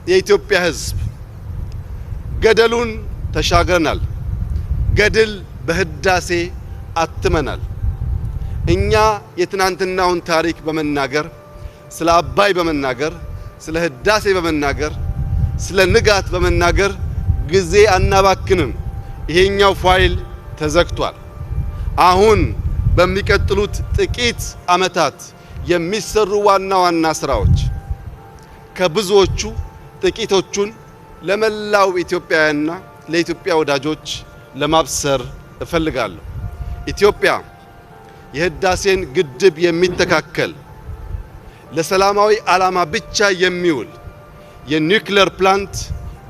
የኢትዮጵያ ሕዝብ ገደሉን ተሻግረናል። ገድል በህዳሴ አትመናል። እኛ የትናንትናውን ታሪክ በመናገር ስለ አባይ በመናገር ስለ ህዳሴ በመናገር ስለ ንጋት በመናገር ጊዜ አናባክንም። ይሄኛው ፋይል ተዘግቷል። አሁን በሚቀጥሉት ጥቂት ዓመታት የሚሰሩ ዋና ዋና ስራዎች ከብዙዎቹ ጥቂቶቹን ለመላው ኢትዮጵያውያንና ለኢትዮጵያ ወዳጆች ለማብሰር እፈልጋለሁ። ኢትዮጵያ የህዳሴን ግድብ የሚተካከል ለሰላማዊ ዓላማ ብቻ የሚውል የኒውክሌር ፕላንት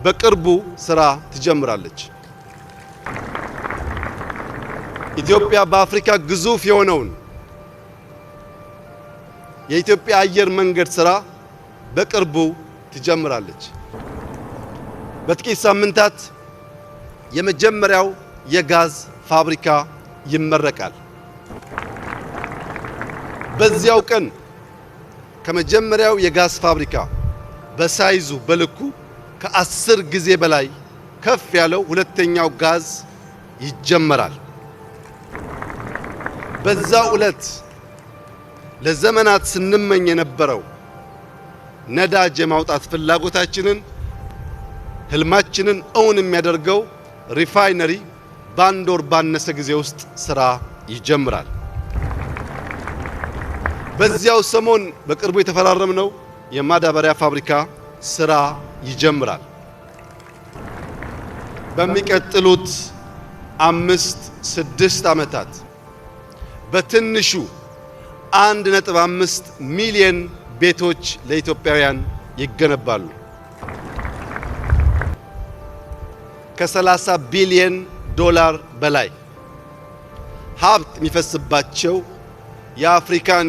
በቅርቡ ስራ ትጀምራለች። ኢትዮጵያ በአፍሪካ ግዙፍ የሆነውን የኢትዮጵያ አየር መንገድ ስራ በቅርቡ ትጀምራለች። በጥቂት ሳምንታት የመጀመሪያው የጋዝ ፋብሪካ ይመረቃል። በዚያው ቀን ከመጀመሪያው የጋዝ ፋብሪካ በሳይዙ በልኩ ከ10 ጊዜ በላይ ከፍ ያለው ሁለተኛው ጋዝ ይጀመራል። በዛው ዕለት ለዘመናት ስንመኝ የነበረው ነዳጅ የማውጣት ፍላጎታችንን ህልማችንን እውን የሚያደርገው ሪፋይነሪ በአንድ ወር ባነሰ ጊዜ ውስጥ ስራ ይጀምራል። በዚያው ሰሞን በቅርቡ የተፈራረምነው የማዳበሪያ ፋብሪካ ስራ ይጀምራል። በሚቀጥሉት 5-6 ዓመታት በትንሹ 1.5 ሚሊዮን ቤቶች ለኢትዮጵያውያን ይገነባሉ። ከ30 ቢሊዮን ዶላር በላይ ሀብት የሚፈስባቸው የአፍሪካን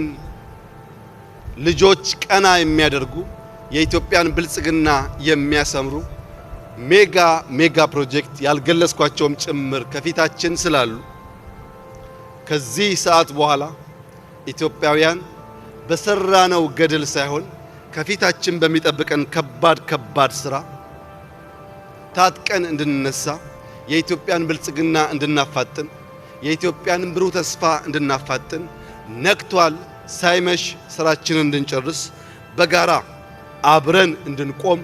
ልጆች ቀና የሚያደርጉ የኢትዮጵያን ብልጽግና የሚያሰምሩ ሜጋ ፕሮጀክት ያልገለጽኳቸውም ጭምር ከፊታችን ስላሉ ከዚህ ሰዓት በኋላ ኢትዮጵያውያን በሰራነው ገድል ሳይሆን ከፊታችን በሚጠብቀን ከባድ ስራ ታጥቀን እንድንነሳ የኢትዮጵያን ብልጽግና እንድናፋጥን የኢትዮጵያን ብሩህ ተስፋ እንድናፋጥን ነቅቷል ሳይመሽ ስራችንን እንድንጨርስ በጋራ አብረን እንድንቆም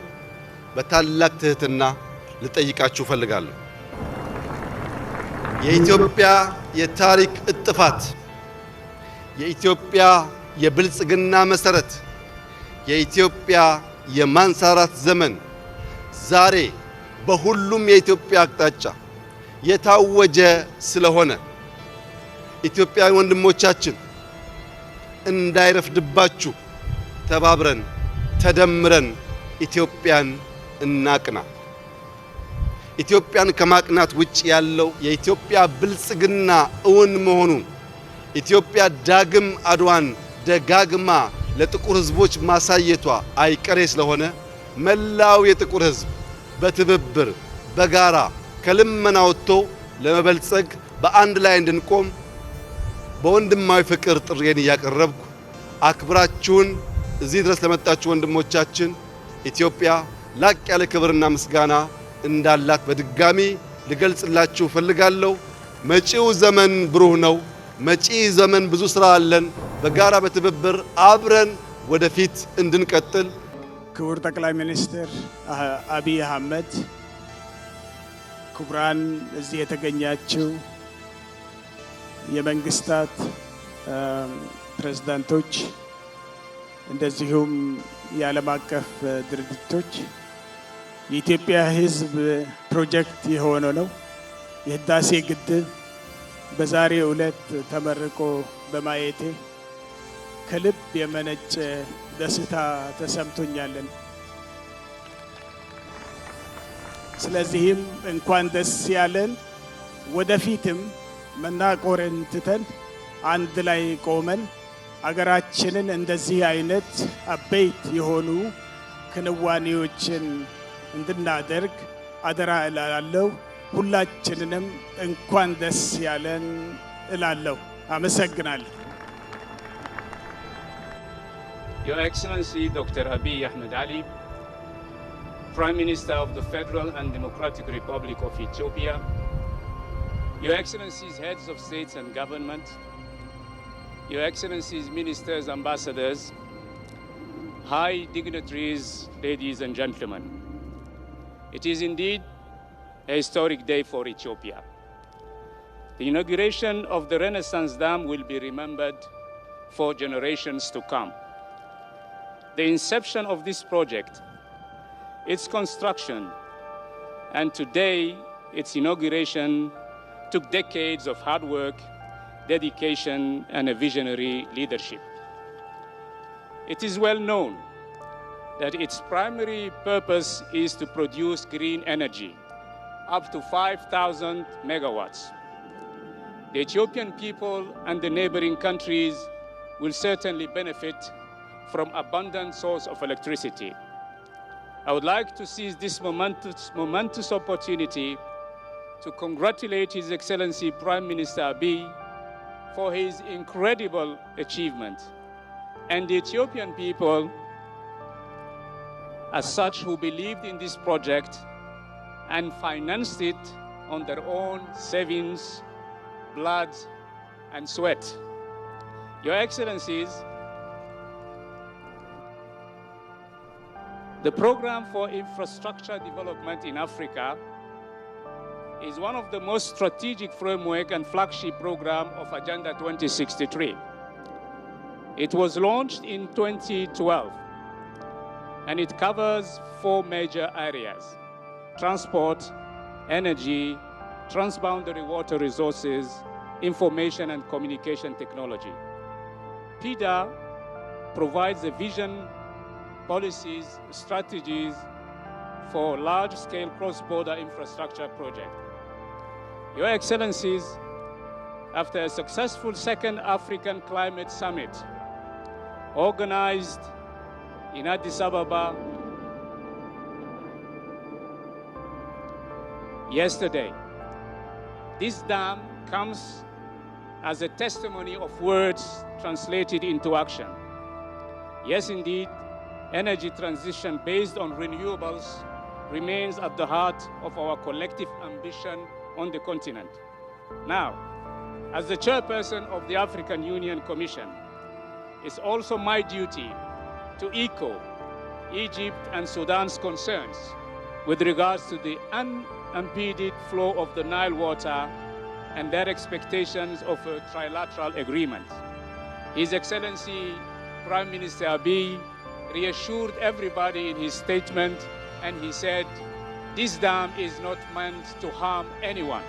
በታላቅ ትህትና ልጠይቃችሁ ፈልጋለሁ። የኢትዮጵያ የታሪክ እጥፋት፣ የኢትዮጵያ የብልጽግና መሰረት፣ የኢትዮጵያ የማንሰራራት ዘመን ዛሬ በሁሉም የኢትዮጵያ አቅጣጫ የታወጀ ስለሆነ ኢትዮጵያውያን ወንድሞቻችን እንዳይረፍድባችሁ ተባብረን ተደምረን ኢትዮጵያን እናቅና። ኢትዮጵያን ከማቅናት ውጭ ያለው የኢትዮጵያ ብልጽግና እውን መሆኑን ኢትዮጵያ ዳግም አድዋን ደጋግማ ለጥቁር ሕዝቦች ማሳየቷ አይቀሬ ስለሆነ መላው የጥቁር ሕዝብ በትብብር በጋራ ከልመና ወጥቶ ለመበልጸግ በአንድ ላይ እንድንቆም በወንድማዊ ፍቅር ጥሪዬን እያቀረብኩ አክብራችሁን እዚህ ድረስ ለመጣችሁ ወንድሞቻችን ኢትዮጵያ ላቅ ያለ ክብርና ምስጋና እንዳላት በድጋሚ ልገልጽላችሁ ፈልጋለሁ። መጪው ዘመን ብሩህ ነው። መጪ ዘመን ብዙ ስራ አለን። በጋራ በትብብር አብረን ወደፊት እንድንቀጥል ክቡር ጠቅላይ ሚኒስትር አብይ አህመድ፣ ክቡራን እዚህ የተገኛችሁ የመንግስታት ፕሬዝዳንቶች፣ እንደዚሁም የዓለም አቀፍ ድርጅቶች፣ የኢትዮጵያ ሕዝብ ፕሮጀክት የሆነው ነው የህዳሴ ግድብ በዛሬው ዕለት ተመርቆ በማየቴ ከልብ የመነጨ ደስታ ተሰምቶኛል። ስለዚህም እንኳን ደስ ያለን። ወደፊትም መናቆርን ትተን አንድ ላይ ቆመን አገራችንን እንደዚህ አይነት አበይት የሆኑ ክንዋኔዎችን እንድናደርግ አደራ እላለሁ። ሁላችንንም እንኳን ደስ ያለን እላለሁ። አመሰግናለሁ። Your Excellency Dr. Abiy Ahmed Ali, Prime Minister of the Federal and Democratic Republic of Ethiopia, Your Excellencies, heads of states and government, Your Excellencies, ministers, ambassadors, high dignitaries, ladies and gentlemen. It is indeed a historic day for Ethiopia. The inauguration of the Renaissance Dam will be remembered for generations to come. The inception of this project, its construction, and today its inauguration took decades of hard work, dedication, and a visionary leadership. It is well known that its primary purpose is to produce green energy, up to 5,000 megawatts. The Ethiopian people and the neighboring countries will certainly benefit from abundant source of electricity. I would like to seize this momentous opportunity to congratulate His Excellency Prime Minister Abiy for his incredible achievement, and the Ethiopian people as such who believed in this project and financed it on their own savings, blood, and sweat. Your Excellencies, the Program for Infrastructure Development in Africa is one of the most strategic framework and flagship program of Agenda 2063. It was launched in 2012, and it covers 4 major areas: transport, energy, transboundary water resources, information and communication technology. PIDA provides a vision, policies, strategies for large-scale cross-border infrastructure projects. Your Excellencies, after a successful second African Climate Summit organized in Addis Ababa yesterday, this dam comes as a testimony of words translated into action. Yes, indeed, energy transition based on renewables remains at the heart of our collective ambition on the continent. Now, as the chairperson of the African Union Commission, it's also my duty to echo Egypt and Sudan's concerns with regards to the unimpeded flow of the Nile water and their expectations of a trilateral agreement. His Excellency Prime Minister Abiy reassured everybody in his statement, and he said, this dam is not meant to harm anyone.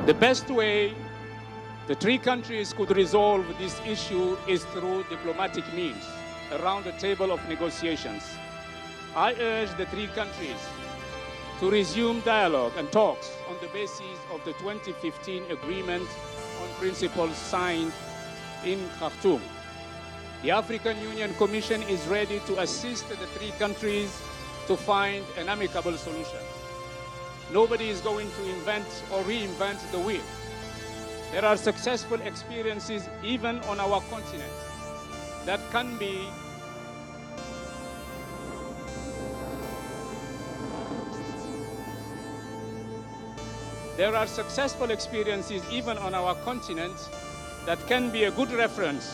The best way the 3 countries could resolve this issue is through diplomatic means, around the table of negotiations. I urge the 3 countries to resume dialogue and talks on the basis of the 2015 agreement on principles signed in Khartoum. The African Union Commission is ready to assist the 3 countries to find an amicable solution. Nobody is going to invent or reinvent the wheel. There are successful experiences even on our continent that can be a good reference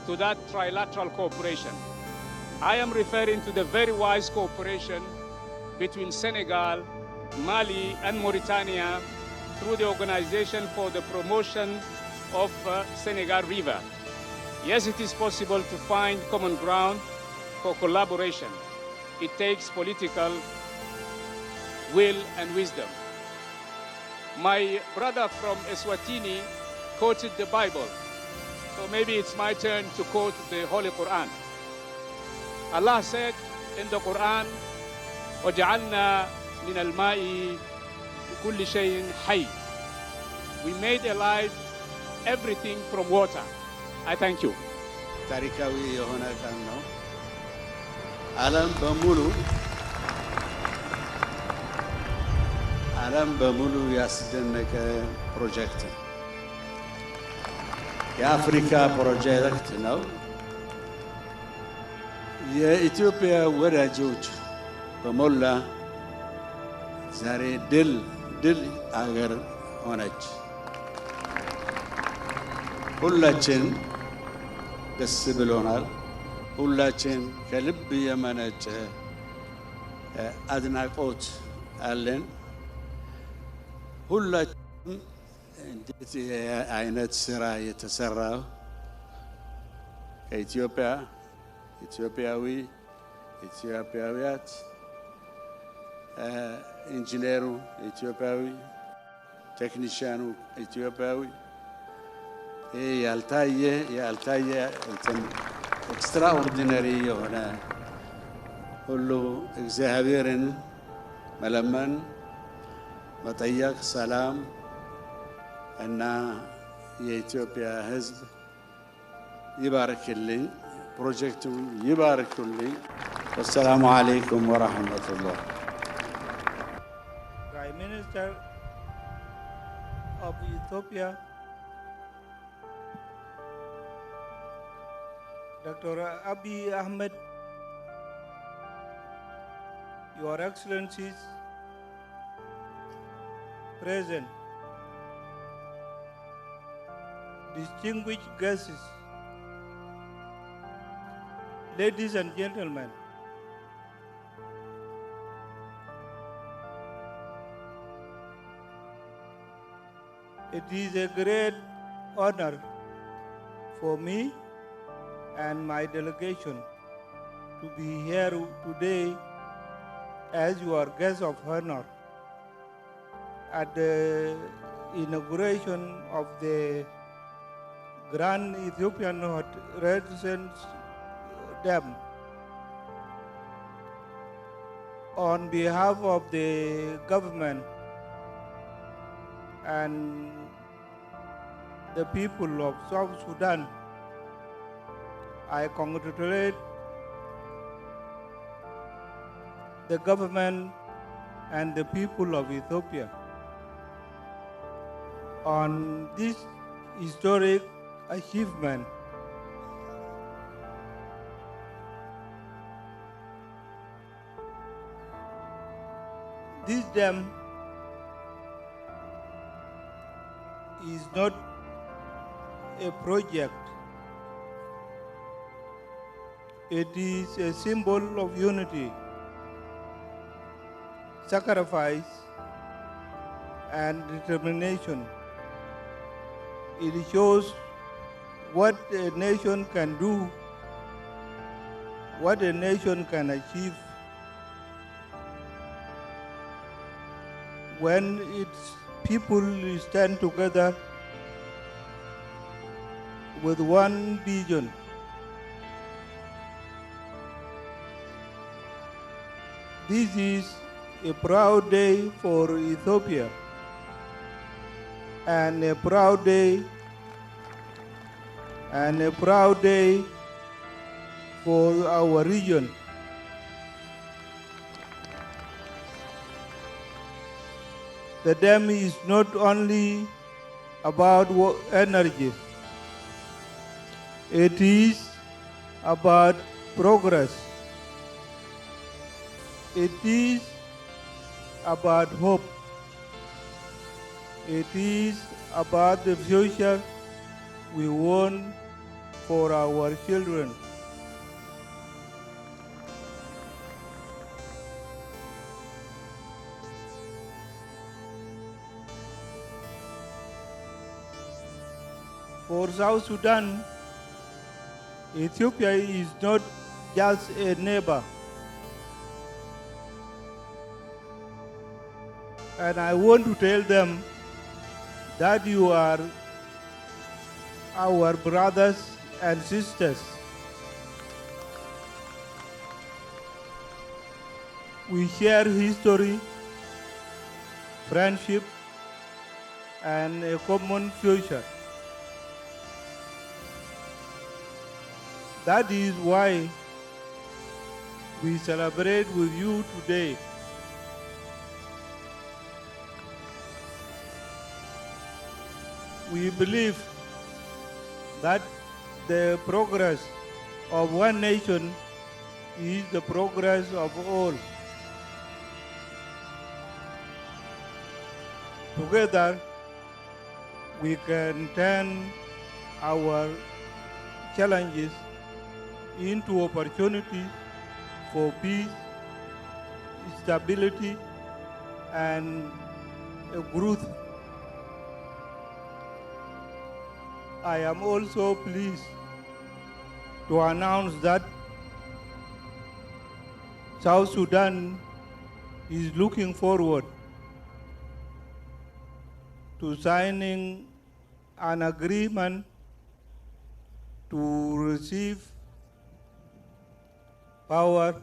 to that trilateral cooperation. I am referring to the very wise cooperation between Senegal, Mali, and Mauritania through the Organization for the Promotion of Senegal River. Yes, it is possible to find common ground for collaboration. It takes political will and wisdom. My brother from Eswatini quoted the Bible, so maybe it's my turn to quote the Holy Quran. Allah said in the Quran, وَجَعَلْنَا مِنَ الْمَاءِ كُلِّ شَيْءٍ حَيٍّ. We made alive everything from water. I thank you. ታሪካዊ የሆነ ቀን ነው። ዓለም በሙሉ ያስደነቀ ፕሮጀክት ነው። የአፍሪካ ፕሮጀክት ነው። የኢትዮጵያ ወዳጆች በሞላ ዛሬ ድል አገር ሆነች። ሁላችን ደስ ብሎናል። ሁላችን ከልብ የመነጨ አድናቆት አለን። ሁላችንም እንዴት አይነት ስራ የተሰራው ከኢትዮጵያ ኢትዮጵያውያት፣ ኢንጂነሩ ኢትዮጵያዊ፣ ቴክኒሽያኑ ኢትዮጵያዊ፣ ይህ ያልታየ ኤክስትራኦርዲነሪ የሆነ ሁሉ እግዚአብሔርን መለመን፣ መጠየቅ፣ ሰላም እና የኢትዮጵያ ሕዝብ ይባርክልኝ፣ ፕሮጀክቱን ይባርኩልኝ። ወሰላሙ አለይኩም ወራህመቱላህ። Prime Minister of Ethiopia, Dr. Abiy Ahmed, Your Excellencies, present, distinguished guests, ladies and gentlemen, it is a great honor for me and my delegation to be here today as your guest of honor at the inauguration of the Grand Ethiopian Renaissance Dam. On behalf of the government and the people of South Sudan, I congratulate the government and the people of Ethiopia on this historic achievement. This dam is not a project. It is a symbol of unity, sacrifice, and determination. It shows what a nation can do, what a nation can achieve when its people stand together with one vision. This is a proud day for Ethiopia and a proud day for our region. The dam is not only about energy, it is about progress. It is about hope. It is about the future we want for our children. For South Sudan, Ethiopia is not just a neighbor. And I want to tell them that you are our brothers and sisters. We share history, friendship, and a common future. That is why we celebrate with you today. We believe that the progress of one nation is the progress of all. Together, we can turn our challenges into opportunities for peace, stability, and growth. I am also pleased to announce that South Sudan is looking forward to signing an agreement to receive power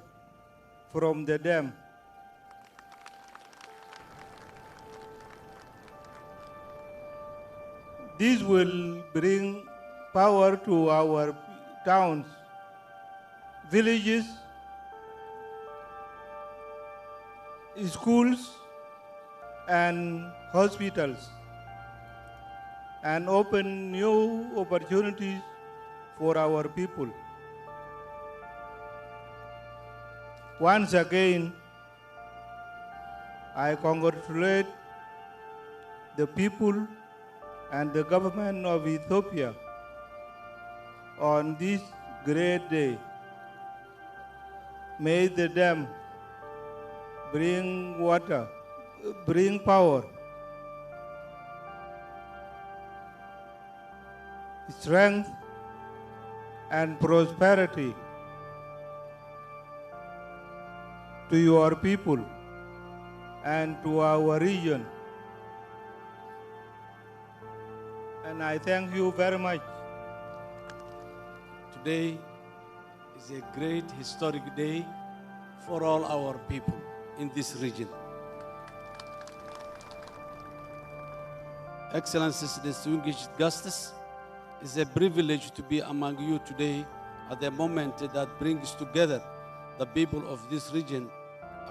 from the dam. This will bring power to our towns, villages, schools, and hospitals, and open new opportunities for our people. Once again, I congratulate the people and the government of Ethiopia on this great day. May the dam bring water, bring power, strength, and prosperity to your people and to our region. And I thank you very much. Today is a great historic day for all our people in this region. Excellencies, distinguished guests, it's a privilege to be among you today at the moment that brings together the people of this region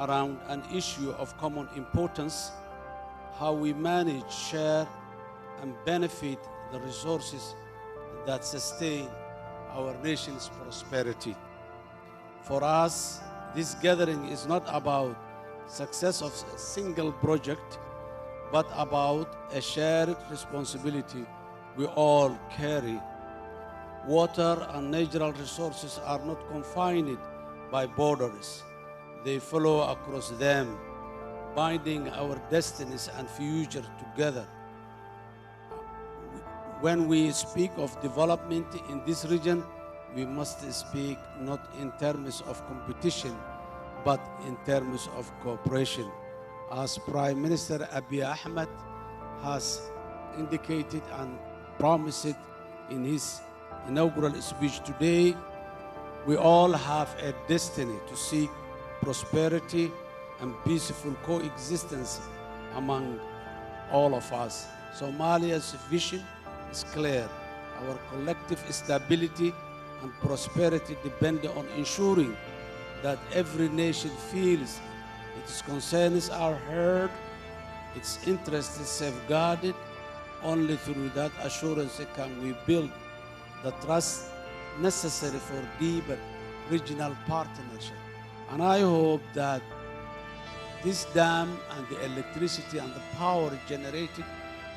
around an issue of common importance, how we manage, share, and benefit the resources that sustain our nation's prosperity. For us, this gathering is not about success of a single project, but about a shared responsibility we all carry. Water and natural resources are not confined by borders. They flow across them, binding our destinies and future together. When we speak of development in this region, we must speak not in terms of competition, but in terms of cooperation. As Prime Minister Abiy Ahmed has indicated and promised in his inaugural speech today, we all have a destiny to seek prosperity and peaceful coexistence among all of us. Somalia's vision is clear. Our collective stability and prosperity depend on ensuring that every nation feels its concerns are heard, its interests is safeguarded. Only through that assurance can we build the trust necessary for deeper regional partnership. And I hope that this dam and the electricity and the power generated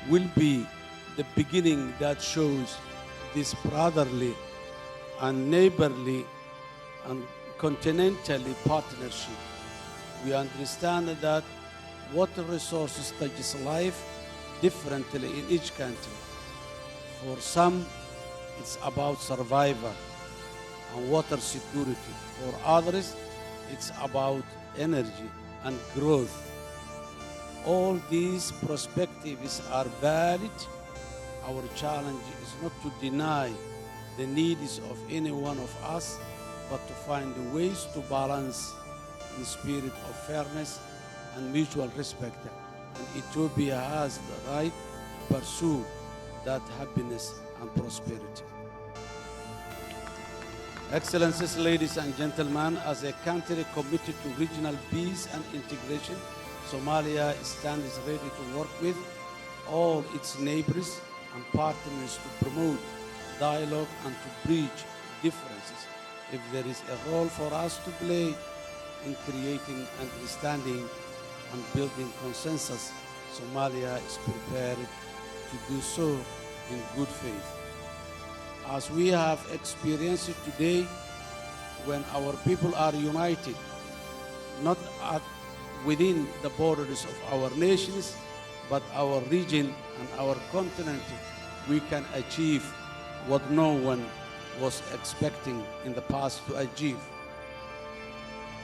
will be the beginning that shows this brotherly and neighborly and continentally partnership. We understand that water resources touches life differently in each country. For some, it's about survival and water security. For others, it's about energy and growth. All these perspectives are valid. Our challenge is not to deny the needs of any one of us, but to find ways to balance the spirit of fairness and mutual respect. And Ethiopia has the right to pursue that happiness and prosperity. Excellencies, ladies and gentlemen, as a country committed to regional peace and integration, Somalia stands ready to work with all its neighbors and partners to promote dialogue and to bridge differences. If there is a role for us to play in creating understanding and building consensus, Somalia is prepared to do so in good faith. As we have experienced today, when our people are united, not within the borders of our nations, but our region and our continent, we can achieve what no one was expecting in the past to achieve.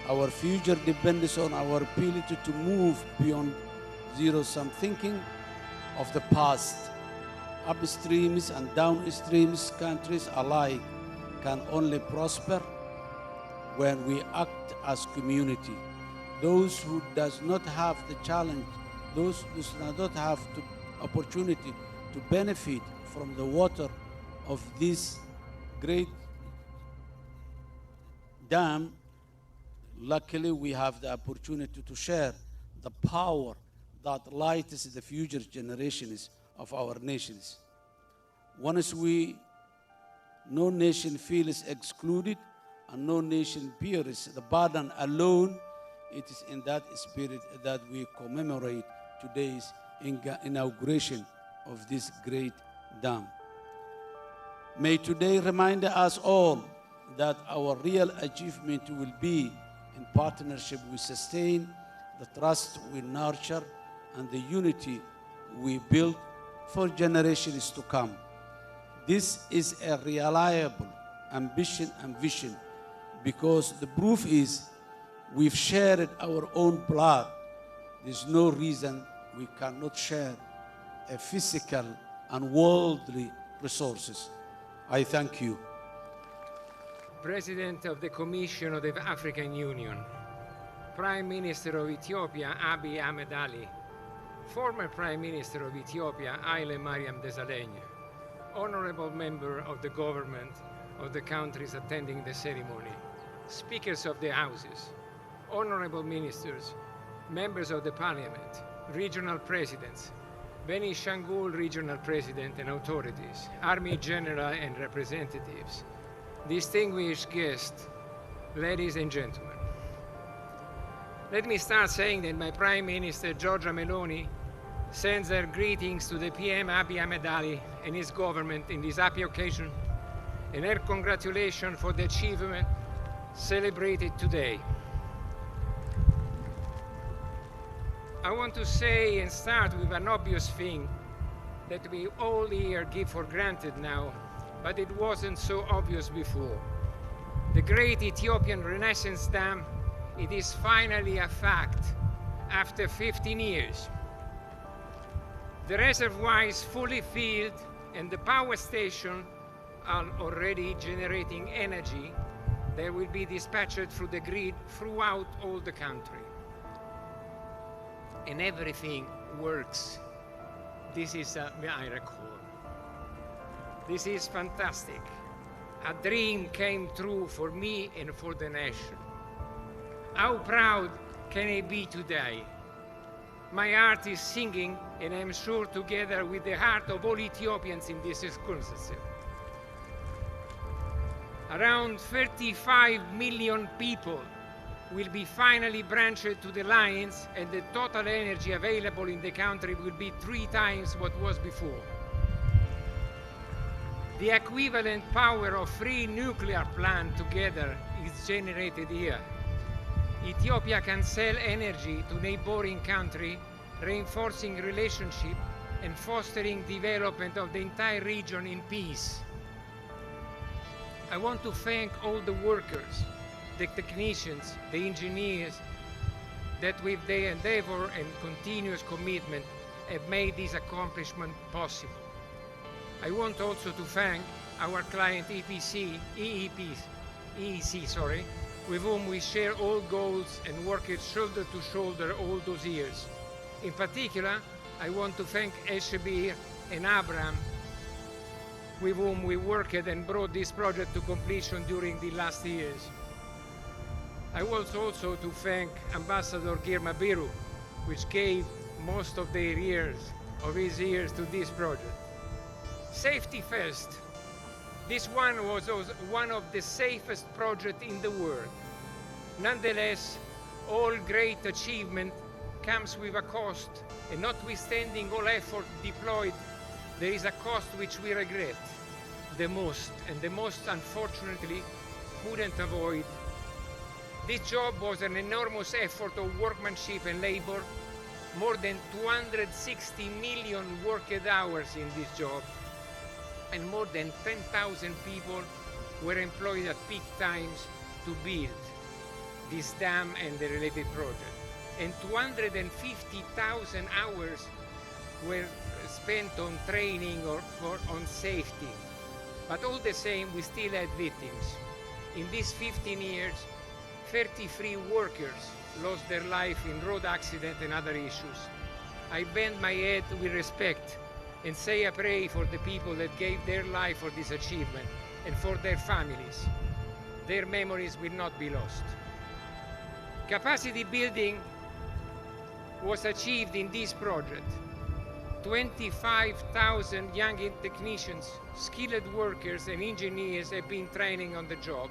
Our future depends on our ability to move beyond zero-sum thinking of the past. Upstreams and downstreams countries alike can only prosper when we act as community. Those who does not have the challenge, those who does not have the opportunity to benefit from the water of this great dam, luckily we have the opportunity to share the power that lights the future generations of our nations. Once no nation feels excluded and no nation bears the burden alone, it is in that spirit that we commemorate today's inauguration of this great dam. May today remind us all that our real achievement will be in partnership we sustain, the trust we nurture, and the unity we build for generations to come. This is a reliable ambition and vision, because the proof is we've shared our own blood. There's no reason we cannot share a physical and worldly resources. I thank you. President of the Commission of the African Union, Prime Minister of Ethiopia Abiy Ahmed Ali, former Prime Minister of Ethiopia Haile Mariam Desalegn, honorable member of the government of the countries attending the ceremony, speakers of the houses, honorable ministers, members of the parliament, regional presidents, Beni Shangul regional president and authorities, army general and representatives, distinguished guests, ladies and gentlemen. Let me start saying that my Prime Minister Giorgia Meloni sends her greetings to the PM Abiy Ahmed Ali and his government in this happy occasion, and her congratulations for the achievement celebrated today. I want to say and start with an obvious thing that we all here give for granted now, but it wasn't so obvious before. The great Ethiopian Renaissance Dam, it is finally a fact after 15 years. The reservoir is fully filled and the power station are already generating energy that will be dispatched through the grid throughout all the country. And everything works. This is a miracle. This is fantastic. A dream came true for me and for the nation. How proud can I be today? My heart is singing, and I'm sure together with the heart of all Ethiopians in this circumstance. Around 35 million people will be finally branched to the lines, and the total energy available in the country will be 3 times what was before. The equivalent power of 3 nuclear plants together is generated here. Ethiopia can sell energy to neighboring country, reinforcing relationship and fostering development of the entire region in peace. I want to thank all the workers, the technicians, the engineers that with their endeavor and continuous commitment have made this accomplishment possible. I want also to thank our client EEC, with whom we share all goals and worked shoulder to shoulder all those years. In particular, I want to thank Eshabir and Abraham, with whom we worked and brought this project to completion during the last years. I want also to thank Ambassador Girma Biru, which gave most of his years to this project. Safety first. This one was also one of the safest projects in the world. Nonetheless, all great achievement comes with a cost, and notwithstanding all effort deployed, there is a cost which we regret the most, and the most, unfortunately, couldn't avoid. This job was an enormous effort of workmanship and labor, more than 260 million worked hours in this job, and more than 10,000 people were employed at peak times to build this dam and the related project. And 250,000 hours were spent on training or on safety. But all the same, we still had victims. In these 15 years, 33 workers lost their life in road accident and other issues. I bend my head with respect and say a prayer for the people that gave their life for this achievement and for their families. Their memories will not be lost. Capacity building was achieved in this project. 25,000 young technicians, skilled workers and engineers have been training on the job.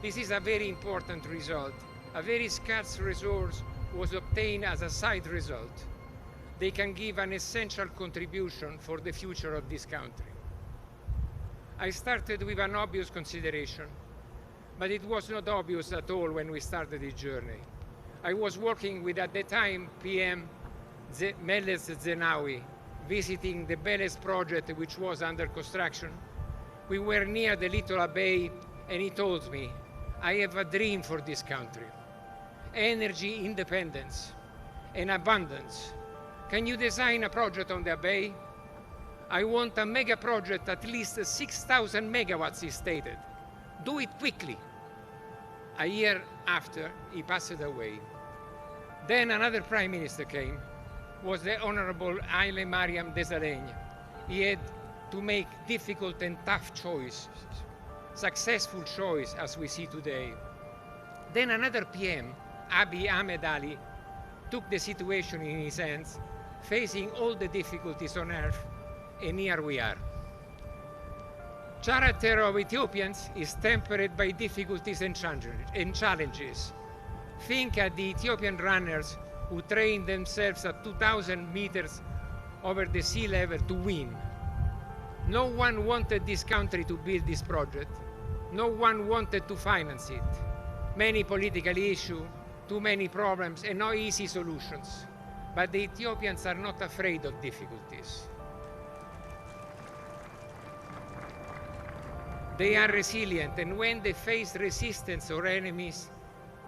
This is a very important result. A very scarce resource was obtained as a side result. They can give an essential contribution for the future of this country. I started with an obvious consideration, but it was not obvious at all when we started this journey. I was working with, at the time, PM Meles Zenawi, visiting the Beles project, which was under construction. We were near the Little Bay, and he told me, I have a dream for this country. Energy independence and abundance. Can you design a project on the bay? I want a mega project, at least 6,000 megawatts, he stated. Do it quickly. A year after, he passed away. Then another prime minister came, was the Honorable Haile Mariam Desalegn. He had to make difficult and tough choices, successful choice as we see today. Then another PM, Abiy Ahmed Ali, took the situation in his hands, facing all the difficulties on earth, and here we are. Character of Ethiopians is tempered by difficulties and challenges. Think at the Ethiopian runners who trained themselves at 2,000 meters over the sea level to win. No one wanted this country to build this project. No one wanted to finance it. Many political issues, too many problems, and no easy solutions. But the Ethiopians are not afraid of difficulties. They are resilient, and when they face resistance or enemies,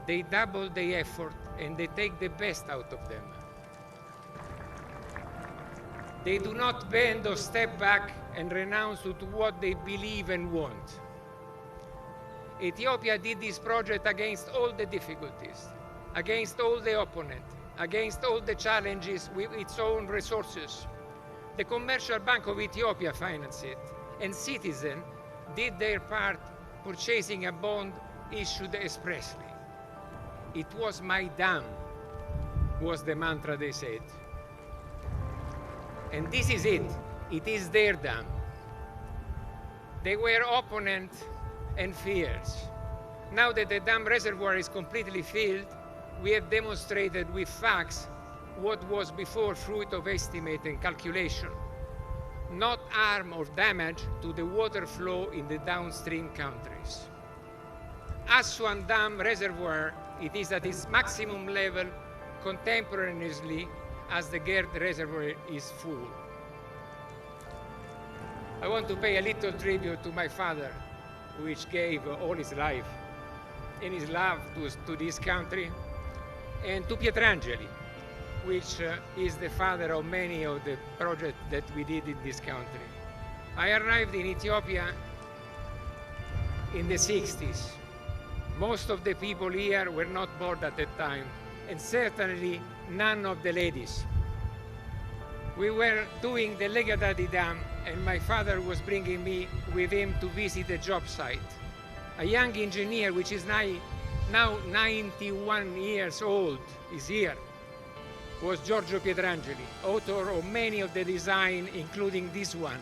they double the effort and they take the best out of them. They do not bend or step back and renounce to what they believe and want. Ethiopia did this project against all the difficulties, against all the opponents, against all the challenges with its own resources. The Commercial Bank of Ethiopia financed it, and citizens did their part, purchasing a bond issued expressly. It was my dam, was the mantra they said. And this is it. It is their dam. They were opponents and fears. Now that the dam reservoir is completely filled, we have demonstrated with facts what was before fruit of estimate and calculation, not harm or damage to the water flow in the downstream countries. Aswan Dam Reservoir, it is at its maximum level contemporaneously as the Gerd Reservoir is full. I want to pay a little tribute to my father, which gave all his life and his love to this country, and to Pietrangeli, which is the father of many of the projects that we did in this country. I arrived in Ethiopia in the 60s. Most of the people here were not born at that time, and certainly none of the ladies. We were doing the Legadadi Dam, and my father was bringing me with him to visit the job site. A young engineer, which is now 91 years old, is here, was Giorgio Pietrangeli, author of many of the design, including this one.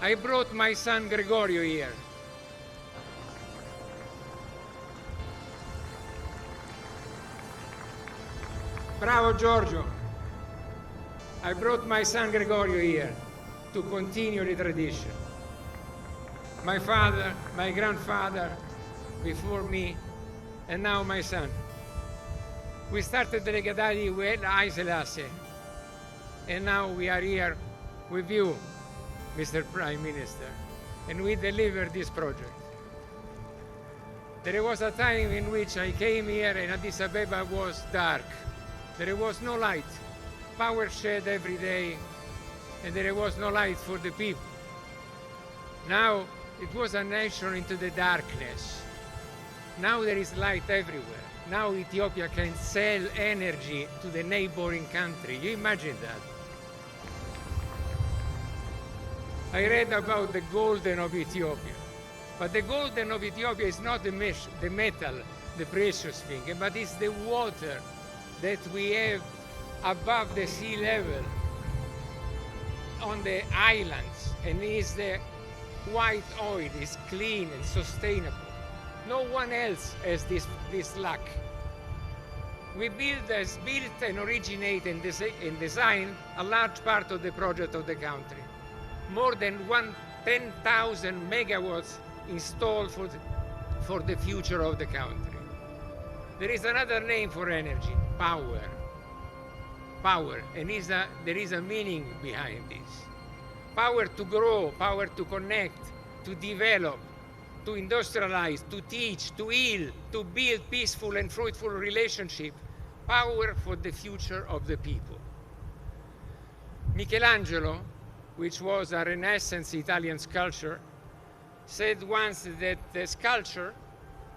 I brought my son Gregorio here. Bravo, Giorgio. I brought my son Gregorio here to continue the tradition. My father, my grandfather before me, and now my son. We started the Legadati with Aiselase, and now we are here with you, Mr. Prime Minister, and we delivered this project. There was a time in which I came here and Addis Ababa was dark. There was no light, power shed every day, and there was no light for the people. Now it was a nation into the darkness. Now there is light everywhere. Now Ethiopia can sell energy to the neighboring country. You imagine that? I read about the golden of Ethiopia, but the golden of Ethiopia is not the metal, the precious thing, but it's the water that we have above the sea level on the islands, and is the white oil, is clean and sustainable. No one else has this luck. We built and originate and design a large part of the project of the country. More than 10,000 megawatts installed for the future of the country. There is another name for energy, power. Power, and there is a meaning behind this. Power to grow, power to connect, to develop, to industrialize, to teach, to heal, to build peaceful and fruitful relationships. Power for the future of the people. Michelangelo, which was a Renaissance Italian sculptor, said once that the sculpture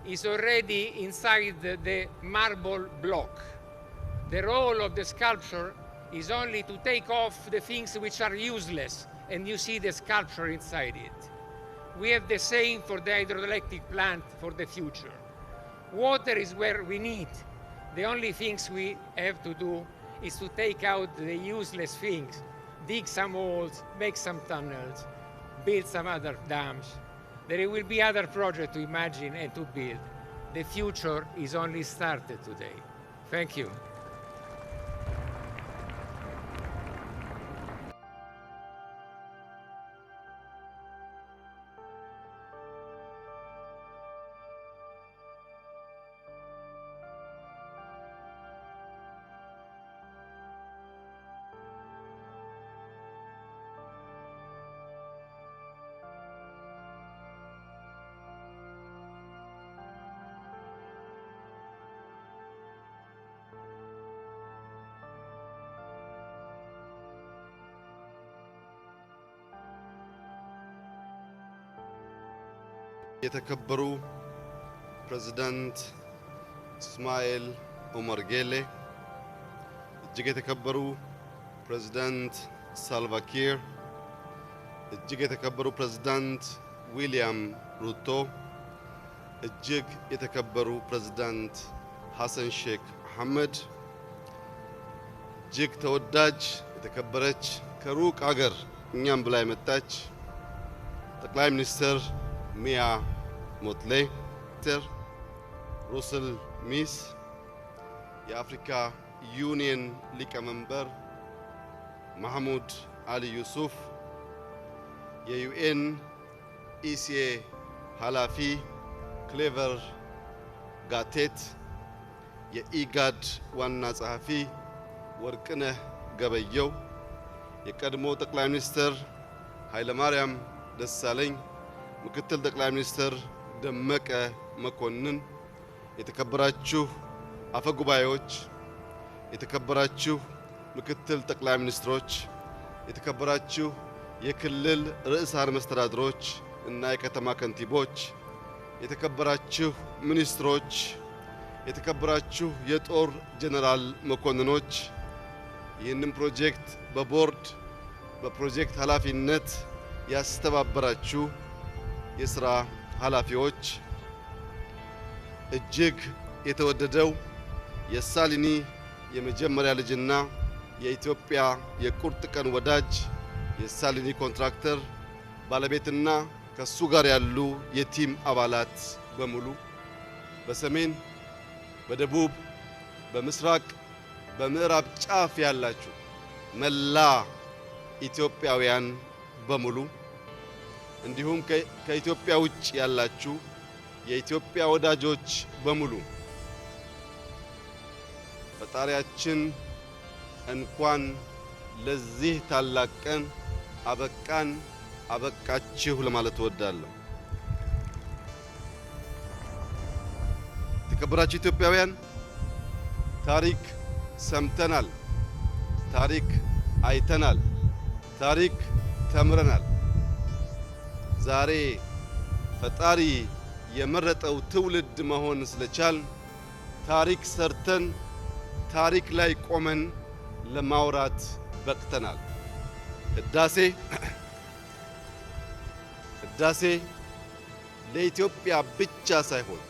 is already inside the marble block. The role of the sculpture is only to take off the things which are useless, and you see the sculpture inside it. We have the same for the hydroelectric plant for the future. Water is where we need. The only things we have to do is to take out the useless things, dig some holes, make some tunnels, build some other dams. There will be other projects to imagine and to build. The future is only started today. Thank you. የተከበሩ ፕሬዝዳንት እስማኤል ኦመር ጌሌ፣ እጅግ የተከበሩ ፕሬዝዳንት ሳልቫኪር፣ እጅግ የተከበሩ ፕሬዝዳንት ዊሊያም ሩቶ፣ እጅግ የተከበሩ ፕሬዝዳንት ሐሰን ሼክ መሐመድ፣ እጅግ ተወዳጅ የተከበረች ከሩቅ አገር እኛም ብላ የመጣች ጠቅላይ ሚኒስትር ሚያ ሞትሌ፣ ሩስል ሚስ፣ የአፍሪካ ዩኒየን ሊቀመንበር ማህሙድ አሊ ዩሱፍ፣ የዩኤን ኢሲኤ ኃላፊ ክሌቨር ጋቴት፣ የኢጋድ ዋና ጸሐፊ ወርቅነህ ገበየው፣ የቀድሞ ጠቅላይ ሚኒስትር ኃይለማርያም ደሳለኝ፣ ምክትል ጠቅላይ ሚኒስትር ደመቀ መኮንን፣ የተከበራችሁ አፈጉባኤዎች፣ የተከበራችሁ ምክትል ጠቅላይ ሚኒስትሮች፣ የተከበራችሁ የክልል ርዕሳነ መስተዳድሮች እና የከተማ ከንቲቦች፣ የተከበራችሁ ሚኒስትሮች፣ የተከበራችሁ የጦር ጀነራል መኮንኖች፣ ይህንን ፕሮጀክት በቦርድ በፕሮጀክት ኃላፊነት ያስተባበራችሁ የሥራ ኃላፊዎች፣ እጅግ የተወደደው የሳሊኒ የመጀመሪያ ልጅና የኢትዮጵያ የቁርጥ ቀን ወዳጅ የሳሊኒ ኮንትራክተር ባለቤትና ከሱ ጋር ያሉ የቲም አባላት በሙሉ በሰሜን፣ በደቡብ፣ በምስራቅ፣ በምዕራብ ጫፍ ያላችሁ መላ ኢትዮጵያውያን በሙሉ እንዲሁም ከኢትዮጵያ ውጭ ያላችሁ የኢትዮጵያ ወዳጆች በሙሉ ፈጣሪያችን እንኳን ለዚህ ታላቅ ቀን አበቃን አበቃችሁ ለማለት እወዳለሁ። የተከበራችሁ ኢትዮጵያውያን፣ ታሪክ ሰምተናል፣ ታሪክ አይተናል፣ ታሪክ ተምረናል። ዛሬ ፈጣሪ የመረጠው ትውልድ መሆን ስለቻል ታሪክ ሰርተን ታሪክ ላይ ቆመን ለማውራት በቅተናል። ህዳሴ ለኢትዮጵያ ብቻ ሳይሆን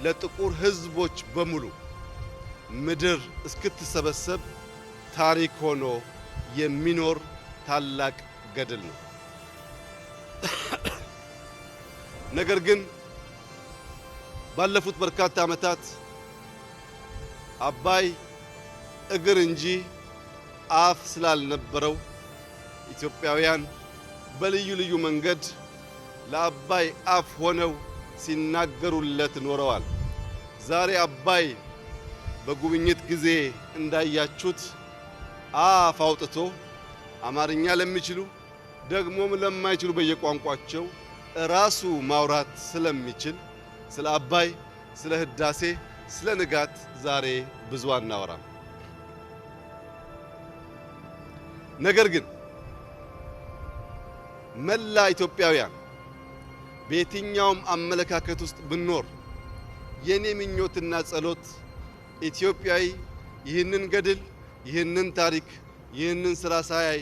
ለጥቁር ሕዝቦች በሙሉ ምድር እስክትሰበሰብ ታሪክ ሆኖ የሚኖር ታላቅ ገድል ነው። ነገር ግን ባለፉት በርካታ ዓመታት አባይ እግር እንጂ አፍ ስላልነበረው ኢትዮጵያውያን በልዩ ልዩ መንገድ ለአባይ አፍ ሆነው ሲናገሩለት ኖረዋል። ዛሬ አባይ በጉብኝት ጊዜ እንዳያችሁት አፍ አውጥቶ አማርኛ ለሚችሉ ደግሞም ለማይችሉ በየቋንቋቸው ራሱ ማውራት ስለሚችል ስለ አባይ፣ ስለ ህዳሴ፣ ስለ ንጋት ዛሬ ብዙ አናወራም። ነገር ግን መላ ኢትዮጵያውያን በየትኛውም አመለካከት ውስጥ ብንኖር የኔ ምኞትና ጸሎት ኢትዮጵያዊ ይህንን ገድል፣ ይህንን ታሪክ፣ ይህንን ስራ ሳያይ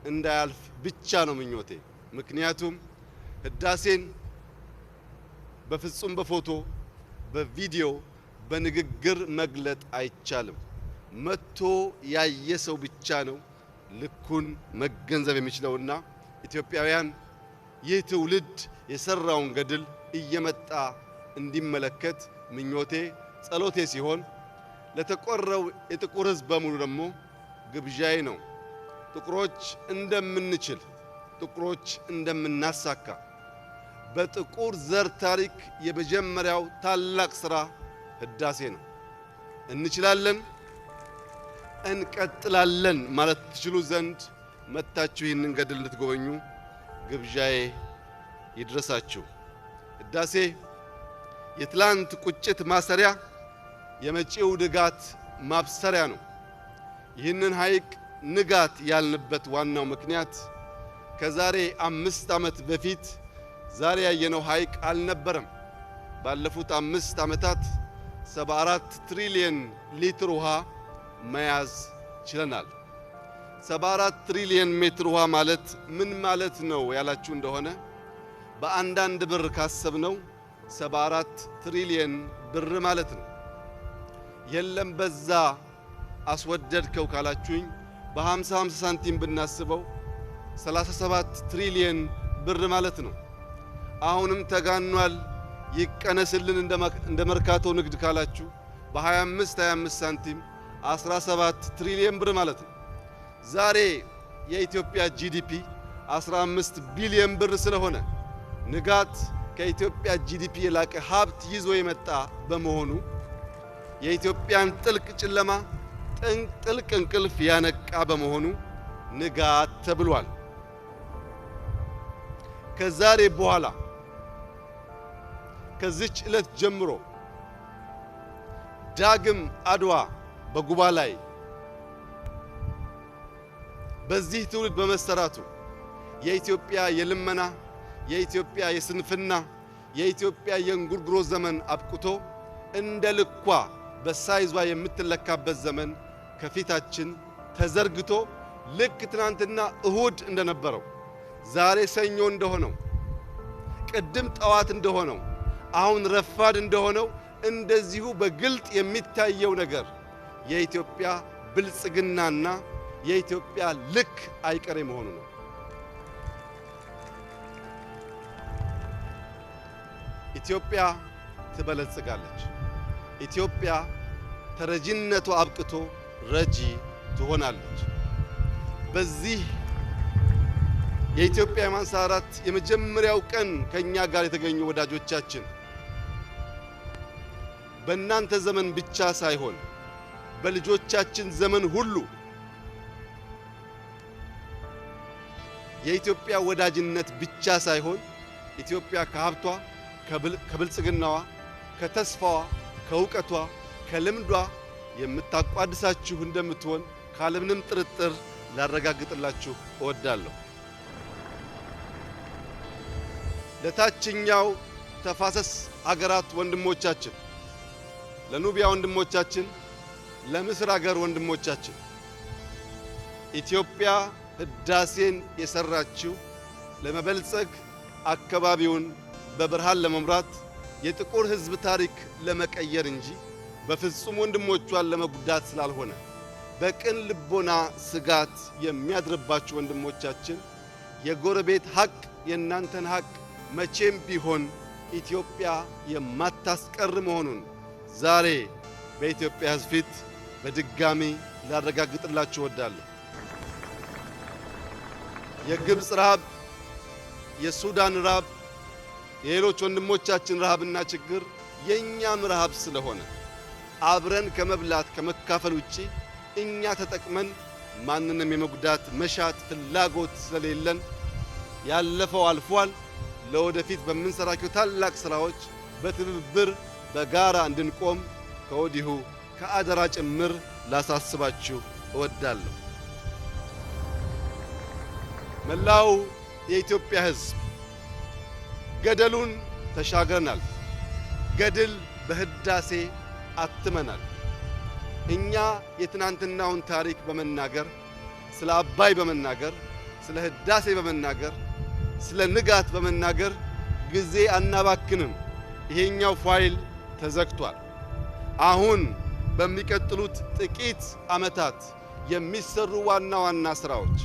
እንዳያልፍ ብቻ ነው ምኞቴ። ምክንያቱም ህዳሴን በፍጹም በፎቶ፣ በቪዲዮ፣ በንግግር መግለጥ አይቻልም። መጥቶ ያየ ሰው ብቻ ነው ልኩን መገንዘብ የሚችለውና ኢትዮጵያውያን ይህ ትውልድ የሰራውን ገድል እየመጣ እንዲመለከት ምኞቴ ጸሎቴ ሲሆን ለተቆረው የጥቁር ሕዝብ በሙሉ ደግሞ ግብዣዬ ነው። ጥቁሮች እንደምንችል፣ ጥቁሮች እንደምናሳካ በጥቁር ዘር ታሪክ የመጀመሪያው ታላቅ ሥራ ህዳሴ ነው። እንችላለን፣ እንቀጥላለን ማለት ትችሉ ዘንድ መጥታችሁ ይህንን ገድል እንድትጎበኙ ግብዣዬ ይድረሳችሁ። ህዳሴ የትላንት ቁጭት ማሰሪያ፣ የመጪው ንጋት ማብሰሪያ ነው። ይህንን ሐይቅ ንጋት ያልንበት ዋናው ምክንያት ከዛሬ 5 ዓመት በፊት ዛሬ ያየነው ሐይቅ አልነበረም። ባለፉት 5 ዓመታት 74 ትሪሊየን ሊትር ውሃ መያዝ ችለናል። 74 ትሪሊየን ሜትር ውሃ ማለት ምን ማለት ነው ያላችሁ እንደሆነ በአንዳንድ ብር ካሰብነው 74 ትሪሊየን ብር ማለት ነው። የለም በዛ አስወደድከው ካላችሁኝ በ50 ሳንቲም ብናስበው 37 ትሪሊየን ብር ማለት ነው። አሁንም ተጋኗል ይቀነስልን እንደ መርካቶ ንግድ ካላችሁ በ25 ሳንቲም 17 ትሪሊየን ብር ማለት ነው። ዛሬ የኢትዮጵያ ጂዲፒ 15 ቢሊዮን ብር ስለሆነ ንጋት ከኢትዮጵያ ጂዲፒ የላቀ ሀብት ይዞ የመጣ በመሆኑ የኢትዮጵያን ጥልቅ ጨለማ ጥልቅ እንቅልፍ ያነቃ በመሆኑ ንጋት ተብሏል። ከዛሬ በኋላ ከዚች ዕለት ጀምሮ ዳግም አድዋ በጉባ ላይ በዚህ ትውልድ በመሰራቱ የኢትዮጵያ የልመና፣ የኢትዮጵያ የስንፍና፣ የኢትዮጵያ የእንጉርጉሮ ዘመን አብቅቶ እንደ ልኳ በሳይዟ የምትለካበት ዘመን ከፊታችን ተዘርግቶ ልክ ትናንትና እሁድ እንደነበረው ዛሬ ሰኞ እንደሆነው ቅድም ጠዋት እንደሆነው አሁን ረፋድ እንደሆነው እንደዚሁ በግልጥ የሚታየው ነገር የኢትዮጵያ ብልጽግናና የኢትዮጵያ ልክ አይቀሬ መሆኑ ነው። ኢትዮጵያ ትበለጽጋለች። ኢትዮጵያ ተረጂነቷ አብቅቶ ረጂ ትሆናለች። በዚህ የኢትዮጵያ የማንሰራራት የመጀመሪያው ቀን ከኛ ጋር የተገኙ ወዳጆቻችን በእናንተ ዘመን ብቻ ሳይሆን በልጆቻችን ዘመን ሁሉ የኢትዮጵያ ወዳጅነት ብቻ ሳይሆን ኢትዮጵያ ከሀብቷ፣ ከብልጽግናዋ፣ ከተስፋዋ፣ ከእውቀቷ፣ ከልምዷ የምታቋድሳችሁ እንደምትሆን ካለምንም ጥርጥር ላረጋግጥላችሁ እወዳለሁ። ለታችኛው ተፋሰስ አገራት ወንድሞቻችን፣ ለኑቢያ ወንድሞቻችን፣ ለምስር አገር ወንድሞቻችን ኢትዮጵያ ህዳሴን የሰራችው ለመበልጸግ አካባቢውን በብርሃን ለመምራት የጥቁር ህዝብ ታሪክ ለመቀየር እንጂ በፍጹም ወንድሞቿን ለመጉዳት ስላልሆነ በቅን ልቦና ስጋት የሚያድርባችሁ ወንድሞቻችን የጎረቤት ሀቅ የእናንተን ሀቅ መቼም ቢሆን ኢትዮጵያ የማታስቀር መሆኑን ዛሬ በኢትዮጵያ ህዝብ ፊት በድጋሚ ላረጋግጥላችሁ እወዳለሁ። የግብፅ ረሃብ፣ የሱዳን ረሃብ፣ የሌሎች ወንድሞቻችን ረሃብና ችግር የኛም ረሃብ ስለሆነ አብረን ከመብላት ከመካፈል ውጪ እኛ ተጠቅመን ማንንም የመጉዳት መሻት ፍላጎት ስለሌለን ያለፈው አልፏል። ለወደፊት በምንሰራቸው ታላቅ ስራዎች በትብብር በጋራ እንድንቆም ከወዲሁ ከአደራ ጭምር ላሳስባችሁ እወዳለሁ። መላው የኢትዮጵያ ህዝብ ገደሉን ተሻግረናል። ገድል በህዳሴ አትመናል። እኛ የትናንትናውን ታሪክ በመናገር ስለ አባይ በመናገር ስለ ህዳሴ በመናገር ስለ ንጋት በመናገር ጊዜ አናባክንም። ይሄኛው ፋይል ተዘግቷል። አሁን በሚቀጥሉት ጥቂት ዓመታት የሚሰሩ ዋና ዋና ስራዎች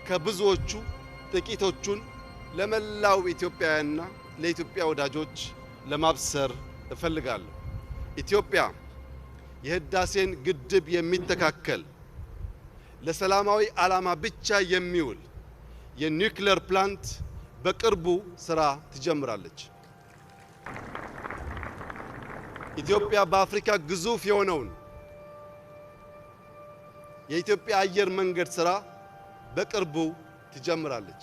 ከብዙዎቹ ጥቂቶቹን ለመላው ኢትዮጵያውያንና ለኢትዮጵያ ወዳጆች ለማብሰር እፈልጋለሁ። ኢትዮጵያ የህዳሴን ግድብ የሚተካከል ለሰላማዊ ዓላማ ብቻ የሚውል የኒውክሌር ፕላንት በቅርቡ ስራ ትጀምራለች። ኢትዮጵያ በአፍሪካ ግዙፍ የሆነውን የኢትዮጵያ አየር መንገድ ስራ በቅርቡ ትጀምራለች።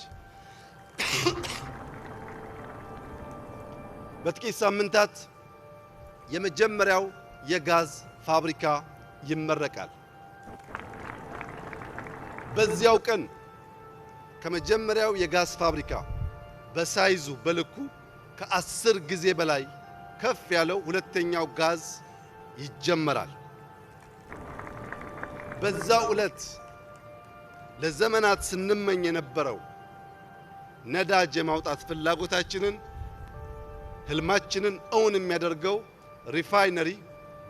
በጥቂት ሳምንታት የመጀመሪያው የጋዝ ፋብሪካ ይመረቃል። በዚያው ቀን ከመጀመሪያው የጋዝ ፋብሪካ በሳይዙ በልኩ ከ10 ጊዜ በላይ ከፍ ያለው ሁለተኛው ጋዝ ይጀመራል። በዛው ዕለት ለዘመናት ስንመኝ የነበረው ነዳጅ የማውጣት ፍላጎታችንን ህልማችንን እውን የሚያደርገው ሪፋይነሪ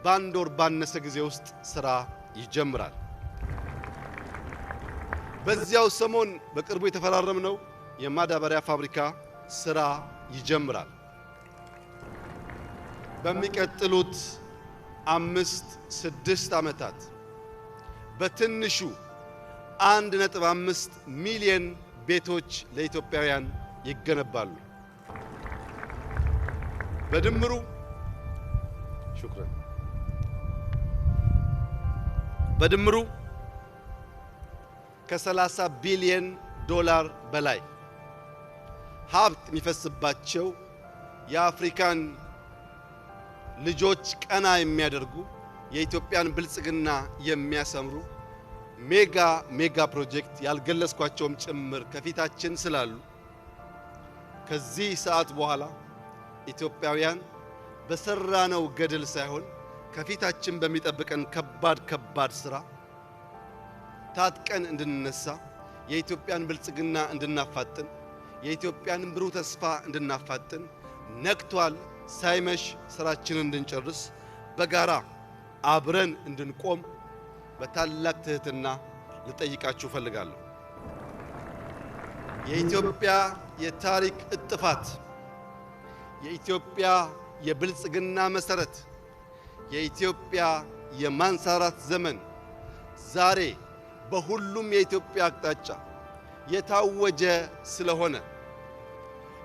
በአንድ ወር ባነሰ ጊዜ ውስጥ ስራ ይጀምራል። በዚያው ሰሞን በቅርቡ የተፈራረምነው የማዳበሪያ ፋብሪካ ስራ ይጀምራል። በሚቀጥሉት 5-6 ዓመታት በትንሹ 1.5 ሚሊዮን ቤቶች ለኢትዮጵያውያን ይገነባሉ። በድምሩ ከ30 ቢሊዮን ዶላር በላይ ሀብት የሚፈስባቸው የአፍሪካን ልጆች ቀና የሚያደርጉ የኢትዮጵያን ብልጽግና የሚያሰምሩ ሜጋ ፕሮጀክት ያልገለጽኳቸውም ጭምር ከፊታችን ስላሉ ከዚህ ሰዓት በኋላ ኢትዮጵያውያን በሰራነው ገድል ሳይሆን ከፊታችን በሚጠብቀን ከባድ ስራ ታጥቀን እንድንነሳ የኢትዮጵያን ብልጽግና እንድናፋጥን የኢትዮጵያን ብሩህ ተስፋ እንድናፋጥን ነክቷል ሳይመሽ ስራችንን እንድንጨርስ በጋራ አብረን እንድንቆም በታላቅ ትህትና ልጠይቃችሁ ፈልጋለሁ። የኢትዮጵያ የታሪክ እጥፋት የኢትዮጵያ የብልጽግና መሰረት የኢትዮጵያ የማንሰራራት ዘመን ዛሬ በሁሉም የኢትዮጵያ አቅጣጫ የታወጀ ስለሆነ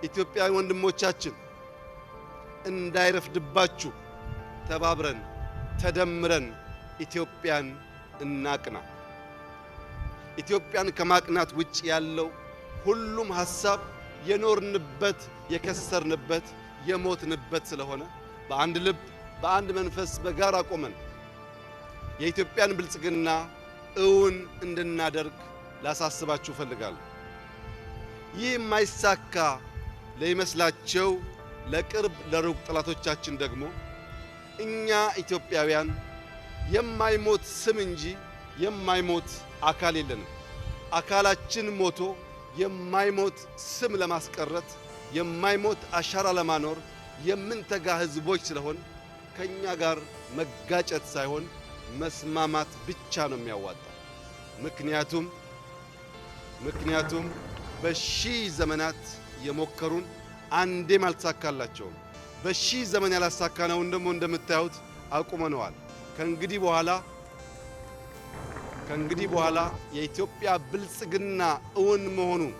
ኢትዮጵያዊ ወንድሞቻችን እንዳይረፍድባችሁ ተባብረን ተደምረን ኢትዮጵያን እናቅና። ኢትዮጵያን ከማቅናት ውጭ ያለው ሁሉም ሐሳብ የኖርንበት የከሰርንበት የሞትንበት ስለሆነ በአንድ ልብ በአንድ መንፈስ በጋራ ቆመን የኢትዮጵያን ብልጽግና እውን እንድናደርግ ላሳስባችሁ ፈልጋለሁ። ይህ የማይሳካ ለይመስላቸው ለቅርብ ለሩቅ ጠላቶቻችን ደግሞ እኛ ኢትዮጵያውያን የማይሞት ስም እንጂ የማይሞት አካል የለንም። አካላችን ሞቶ የማይሞት ስም ለማስቀረት የማይሞት አሻራ ለማኖር የምንተጋ ህዝቦች ስለሆን ከኛ ጋር መጋጨት ሳይሆን መስማማት ብቻ ነው የሚያዋጣው። ምክንያቱም በሺህ ዘመናት የሞከሩን አንዴም አልተሳካላቸውም። በሺህ ዘመን ያላሳካነውን ደግሞ እንደምታዩት አቁመነዋል። ከእንግዲህ በኋላ የኢትዮጵያ ብልጽግና እውን መሆኑን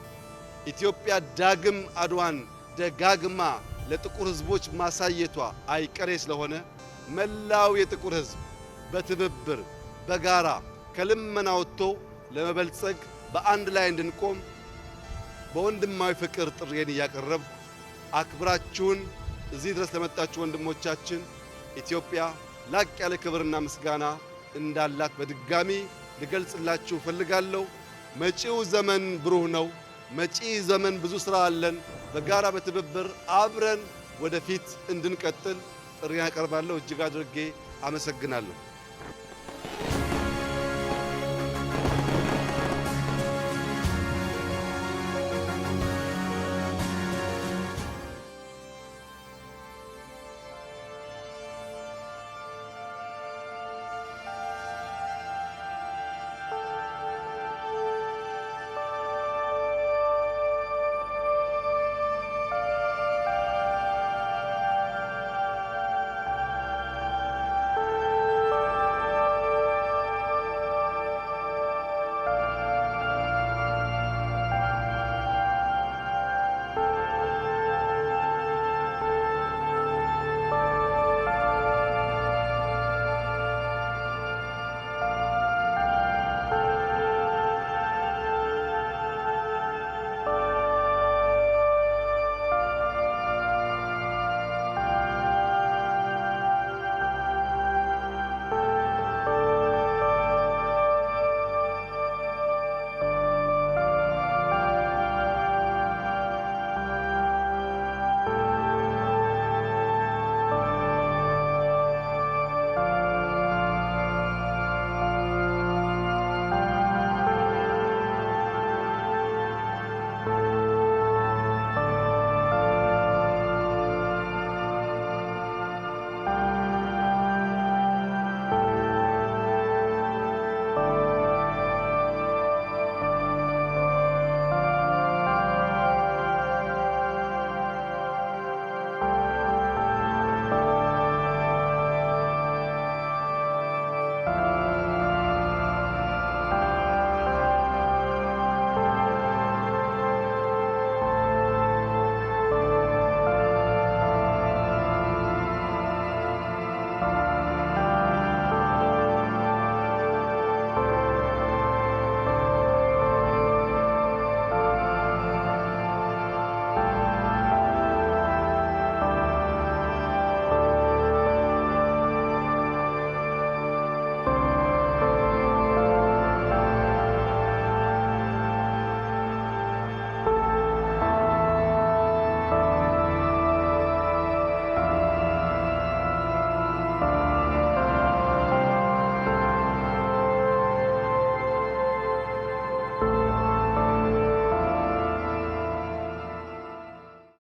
ኢትዮጵያ ዳግም አድዋን ደጋግማ ለጥቁር ህዝቦች ማሳየቷ አይቀሬ ስለሆነ መላው የጥቁር ህዝብ በትብብር በጋራ ከልመና ወጥቶ ለመበልጸግ በአንድ ላይ እንድንቆም በወንድማዊ ፍቅር ጥሪዬን እያቀረብኩ አክብራችሁን እዚህ ድረስ ለመጣችሁ ወንድሞቻችን ኢትዮጵያ ላቅ ያለ ክብርና ምስጋና እንዳላት በድጋሚ ልገልጽላችሁ ፈልጋለሁ። መጪው ዘመን ብሩህ ነው። መጪ ዘመን ብዙ ሥራ አለን። በጋራ በትብብር አብረን ወደፊት እንድንቀጥል ጥሪዬን አቀርባለሁ። እጅግ አድርጌ አመሰግናለሁ።